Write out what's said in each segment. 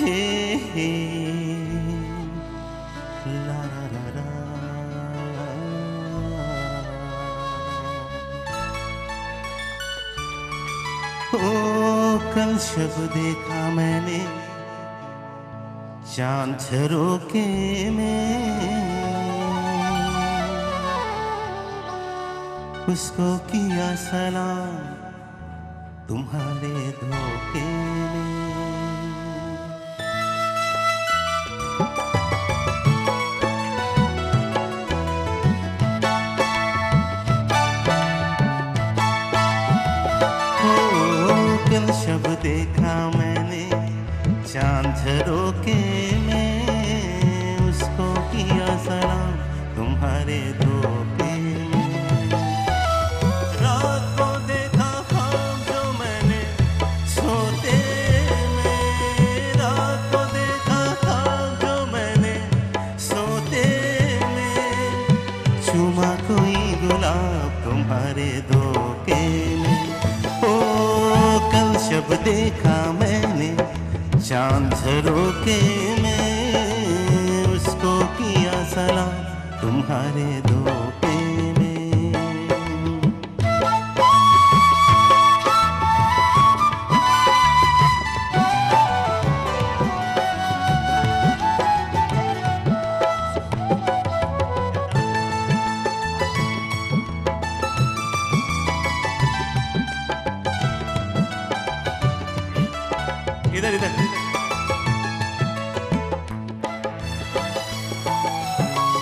हे हे ला ला ला ला। ओ कल शब देखा मैंने चांद रोके में, उसको किया सलाम तुम्हारे धोखे में। कल शब देखा मैंने चांद रोके में, उसको किया सलाम तुम्हारे धोखे में। रात को देखा ख्वाब जो मैंने सोते में, रात को देखा ख्वाब जो मैंने सोते में, चूमा कोई गुलाब तुम्हारे धोखे में। शब देखा मैंने चांद रोके में, उसको किया सलाम तुम्हारे धोखे में। इधर इधर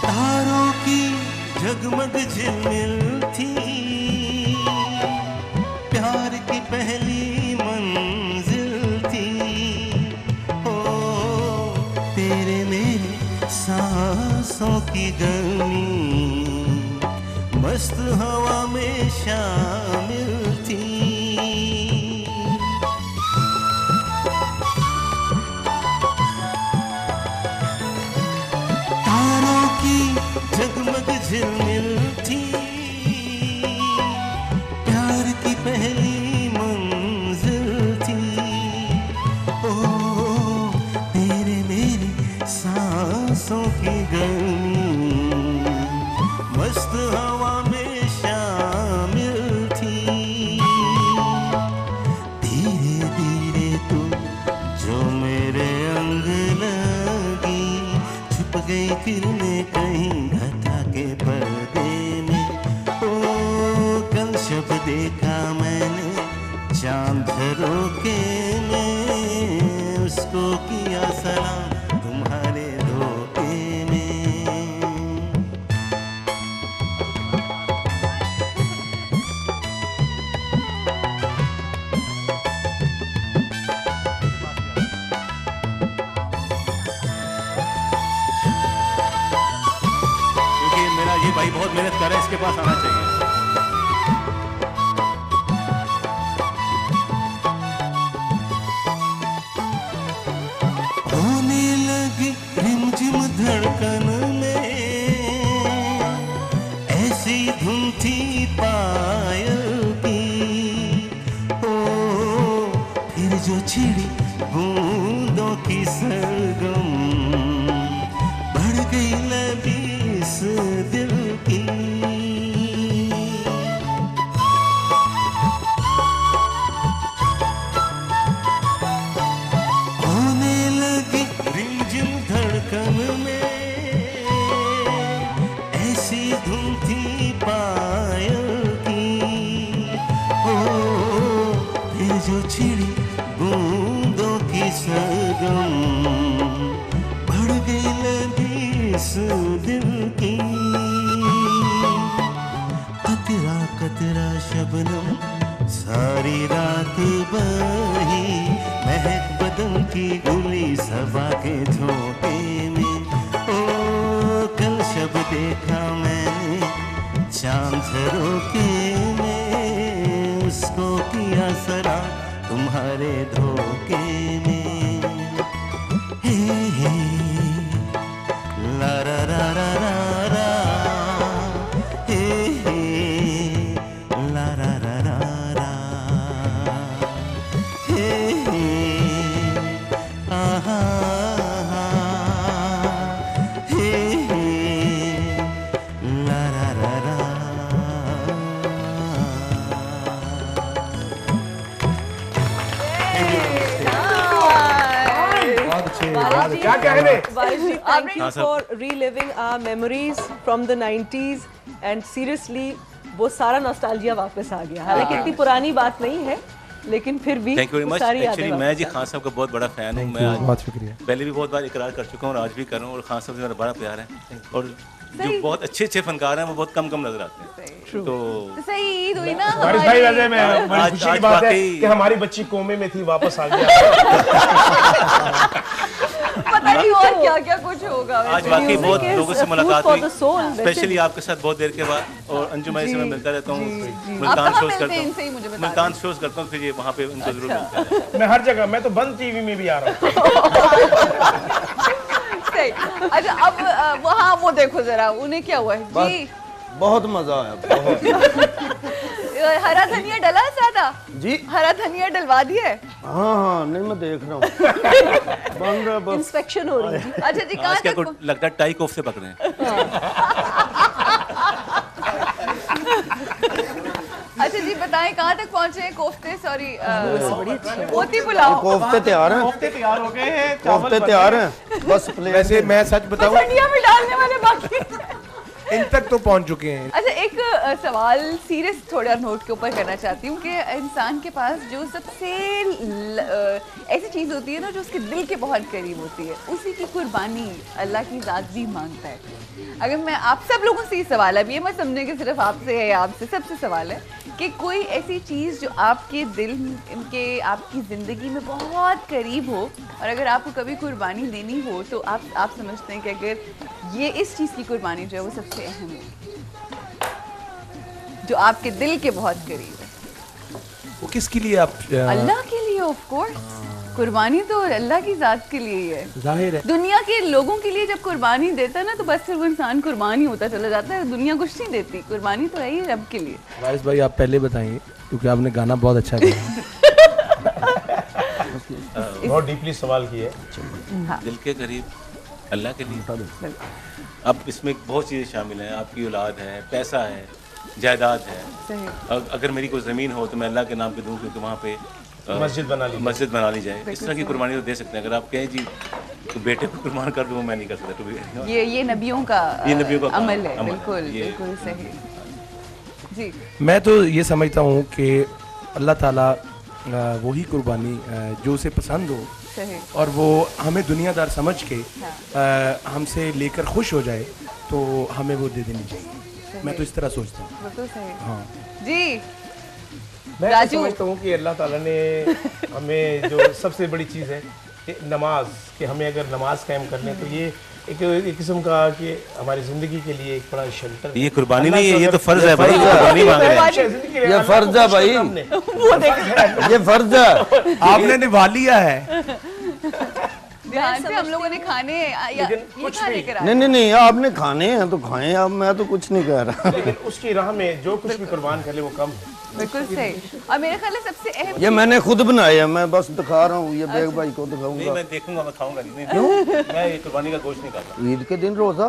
तारों की जगमग झिलमिल थी, प्यार की पहली मंजिल थी। ओ तेरे मेरे सांसों की गर्मी मस्त हवा में शामिल थी। जगमग झिलमिल थी, प्यार की पहली मंजिल थी। ओ तेरे मेरे सांसों की गर्मी मस्त हवा में शामिल थी। धीरे धीरे तू जो मेरे अंग लगी, छुप गई किरणें कहीं घटा के पर्दे में। ओ कल शब देखा मैंने चांद रोके में, उसको किया सलाम तुम्हारे धोखे में। मेरा ये भाई बहुत मेहनत कर रहा है, इसके पास आना चाहिए। होने लगी रिमझिम धड़कन में, ऐसी धुन थी पायल की। ओ फिर जो छिड़ी बूंदों की सरगम, बढ़ गई लबी इस दिल की। होने लगी रिमझिम धड़कन में, ऐसी धुन थी पायल की। ओ फिर जो छिड़ी बूंदों की सरगम, बढ़ गई लबी इस दिल की। कतरा कतरा शबनम सारी रात बही, महक बदन की गुली सबा के झोंके में। ओ कल शब देखा मैंने चांद रोके में, उसको किया सलाम तुम्हारे धोखे में। हे हे ला रा रा रा रा रा, हे हे ला रा रा रा रा, हे हे आहा। क्या कहने। Vaishji, thank you हाँ, sir. for reliving our memories from the 90s and seriously वो सारा नॉस्टैल्जिया वापस आ गया। हालांकि इतनी पुरानी बात नहीं है लेकिन फिर भी थैंक यू वेरी वो मच। सारी यादें एक्चुअली मैं जी वापस आ खान साहब का बहुत बड़ा फ़ैन हूँ। मैं आज बहुत शुक्रिया। पहले भी बहुत बार इकरार कर चुका हूँ और आज भी कर रहा हूँ, और खान साहब से मेरा बड़ा प्यार है, और जो बहुत अच्छे फनकार हैं वो बहुत कम नजर आते हैं। तो तो सही ईद हुई ना बारिश भाई, वैसे मैं बड़ी आज- खुशी की आज बात है वाकई- कि हमारी बच्ची कोमे में थी, वापस आ गया। पता नहीं और क्या क्या कुछ होगा आज वैसे। वाकई Music बहुत is लोगों a से food मुलाकात for हुई, the soul, वैसे स्पेशली भी। आपके साथ बहुत देर के बाद, और अंजुम भाई से मैं मिलता रहता हूँ, आप मुल्तान कहाँ शोज मिलते करता हैं इनसे ही मुझे हूँ, बता मुल्तान शोज करता हूँ, फिर ये वहाँ पे उनको जरूर मिलता है। मैं हर जगह, मैं तो बंद टीवी में भी आ रहा हूँ। सही। अच्छा अब वहाँ वो देखो जरा उन्हें क्या हुआ है जी। बहुत मजा आया, बहुत। हरा धनिया डला है ज्यादा जी हरा धनिया डलवा दिया है। हाँ, नहीं मैं देख रहा हूँ। बन रहा बस। इंस्पेक्शन हो रही है। अच्छा जी कहाँ आज क्या तक कुछ लगता है टाई कोफ्ते पकड़े हैं। अच्छा जी बताएं कहाँ तक पहुँचे हैं कोफ्ते, सॉरी पोती पुलाव। कोफ्ते तैयार हैं, कोफ्ते तैयार हो गए हैं, कोफ्ते तैयार हैं, बस प्लेट। वैसे मैं सच बताऊं, धनिया में डालने वाले बाकी हैं। इन तक तो पहुंच चुके हैं। अच्छा एक सवाल सीरियस थोड़ा नोट के ऊपर करना चाहती हूँ कि इंसान के पास जो सबसे ऐसी चीज़ होती है ना जो उसके दिल के बहुत करीब होती है, उसी की कुर्बानी अल्लाह की ज़ात भी मांगता है। अगर मैं आप सब लोगों से ये सवाल है, अब ये मत समझने कि सिर्फ आपसे है या आपसे, सबसे सवाल है कि कोई ऐसी चीज़ जो आपके दिल के आपकी ज़िंदगी में बहुत करीब हो, और अगर आपको कभी कुर्बानी देनी हो तो आप समझते हैं कि अगर ये इस चीज़ की कुर्बानी जो है वो सबसे अहम है, जो आपके दिल के बहुत करीब है। वो किसके लिए आप अल्लाह के लिए ऑफ कोर्स। कुर्बानी तो अल्लाह की ज़ात के लिए ही है। जाहिर है। दुनिया के लोगों के लिए जब कुर्बानी देता है ना तो बस सिर्फ वो इंसान कुर्बान ही होता चला जाता है, दुनिया कुछ नहीं देती। कुर्बानी तो है ही रब के लिए। वारिस भाई आप पहले बताइए, क्योंकि आपने गाना बहुत अच्छा गाया। बहुत डीपली सवाल किए। दिल के करीब अल्लाह के लिए। अब इसमें बहुत चीज़ें शामिल हैं, आपकी औलाद है, पैसा है, जायदाद है। सही। अगर मेरी कोई ज़मीन हो तो मैं अल्लाह के नाम पे दूँ, क्योंकि वहाँ पे मस्जिद बना ली जाए। इस तरह की कुर्बानी तो दे सकते हैं। अगर आप कहें जी तो बेटे को कुर्बान कर दूँ, मैं नहीं कर सकता। तो ये नबियों का ये नबियों का काम अमल है, है। अमल। बिल्कुल ये- बिल्कुल सही जी। मैं तो ये समझता हूँ कि अल्लाह ताला वही कुर्बानी जो उसे पसंद हो सही। और वो हमें दुनियादार समझ के हमसे लेकर खुश हो जाए तो हमें वो दे देनी चाहिए। मैं तो इस तरह सोचता हूँ। बिल्कुल सही हाँ जी। मैं तो राजू। समझता हूँ कि अल्लाह ताला ने हमें जो सबसे बड़ी चीज़ है कि नमाज, कि हमें अगर नमाज कायम कर लें तो ये एक किस्म का कि हमारी ज़िंदगी के लिए एक बड़ा शेल्टर। ये कुर्बानी अल्लाह नहीं है, को ये तो अगर- फर्ज है भाई, कुर्बानी मांग रहे हैं। ज़िंदगी ये अल्लाह फर्ज को है खुश भाई। करना हमने। ये फर्ज है। आपने निभा लिया है। ध्यान से हम लोगों ने खाने या ये कुछ खाने भी। करा नहीं आपने खाने हैं तो खाएं। अब मैं तो कुछ नहीं कह रहा। लेकिन उसकी राह में जो कुछ भी कुर्बान कर ले वो कम है। बिल्कुल सही। और मेरे ख्याल है सबसे अहम ये मैंने खुद बनाए हैं, मैं बस दिखा रहा हूँ। ये बेग भाई को नहीं, दिखाऊंगा। मैं देखूंगा, मैं खाऊंगा नहीं। क्यों? मैं ये कुर्बानी का गोश्त नहीं खाता। ईद के दिन रोजा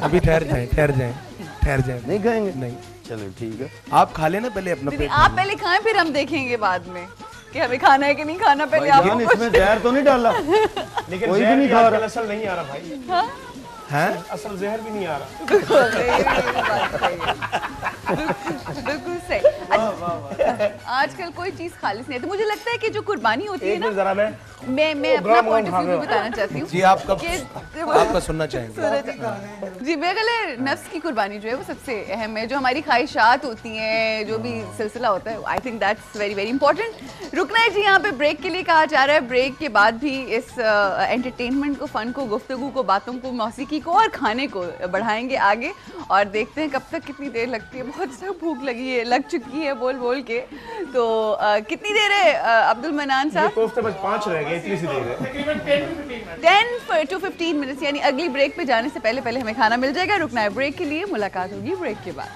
अभी ठहर जाए। नहीं खाएंगे? नहीं, चलो ठीक है। आप खा लेना पहले अपना दीदी पेट। आप पहले खाएं फिर हम देखेंगे बाद में कि हमें खाना है कि नहीं खाना। पहले आप भाईजान इसमें जहर तो नहीं डाला? लेकिन कोई भी जहर नहीं भी खा आजकल रहा। असल नहीं आ रहा भाई, हैं? असल जहर भी नहीं आ रहा। बिल्कुल सही। अच्छा, आजकल कोई चीज खालिस नहीं है, तो मुझे लगता है कि जो कुर्बानी होती है एक मिनट ना, जरा मैं अपना ग्राम पॉइंट खा ऑफ रहे व्यू हो। बताना चाहती हूँ जी आपका सुनना चाहेंगे। सूरज जी, मेरे ख्याल है नफ्स की कुर्बानी जो है वो सबसे अहम है। जो हमारी ख्वाहिशात होती हैं, जो भी सिलसिला होता है, I think that's very very important. रुकना है जी यहाँ पे ब्रेक के लिए कहा जा रहा है। ब्रेक के बाद भी इस एंटरटेनमेंट को, फन को, गुफ्तगू को, बातों को, मौसीकी को और खाने को बढ़ाएंगे आगे, और देखते हैं कब तक कितनी देर लगती है। बहुत ज़्यादा भूख लग चुकी है बोल बोल के। तो कितनी देर है अब्दुल मनान ये साहब? कोफ्ते बस 5 रह गए, इतनी सी देर है। 10 to 15 मिनट्स, यानी अगली ब्रेक पे जाने से पहले हमें खाना मिल जाएगा। रुकना है ब्रेक के लिए, मुलाकात होगी ब्रेक के बाद।